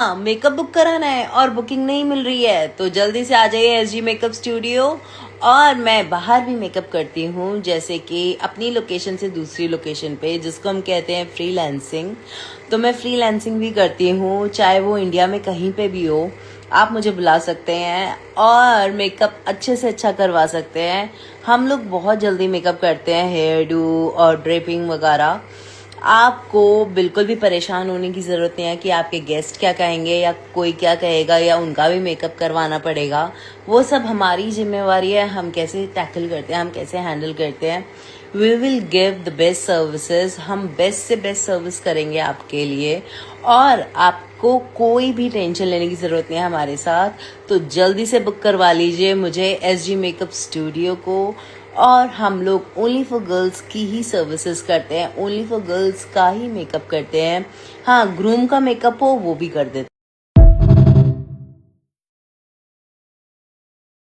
हाँ, makeup book कराना है और बुकिंग नहीं मिल रही है तो जल्दी से आ जाइए एसजी मेकअप स्टूडियो। और मैं बाहर भी मेकअप करती हूँ, जैसे कि अपनी लोकेशन से दूसरी लोकेशन पे, जिसको हम कहते हैं फ्रीलांसिंग। तो मैं फ्रीलांसिंग भी करती हूँ, चाहे वो इंडिया में कहीं पे भी हो। आप मुझे बुला सकते हैं और मेकअप अच्छे से अच्छा करवा सकते हैं। हम लोग बहुत जल्दी मेकअप करते हैं, हेयर डू और ड्रेपिंग वगैरह। आपको बिल्कुल भी परेशान होने की ज़रूरत नहीं है कि आपके गेस्ट क्या कहेंगे या कोई क्या कहेगा या उनका भी मेकअप करवाना पड़ेगा। वो सब हमारी जिम्मेवारी है, हम कैसे टैकल करते हैं, हम कैसे हैंडल करते हैं। We will give the best services, हम बेस्ट से बेस्ट सर्विस करेंगे आपके लिए। और आपको कोई भी टेंशन लेने की ज़रूरत नहीं है हमारे साथ। तो जल्दी से बुक करवा लीजिए मुझे एसजी मेकअप स्टूडियो को। और हम लोग ओनली फॉर गर्ल्स की ही सर्विसेज करते हैं, ओनली फॉर गर्ल्स का ही मेकअप करते हैं। हाँ, ग्रूम का मेकअप हो वो भी कर देते हैं।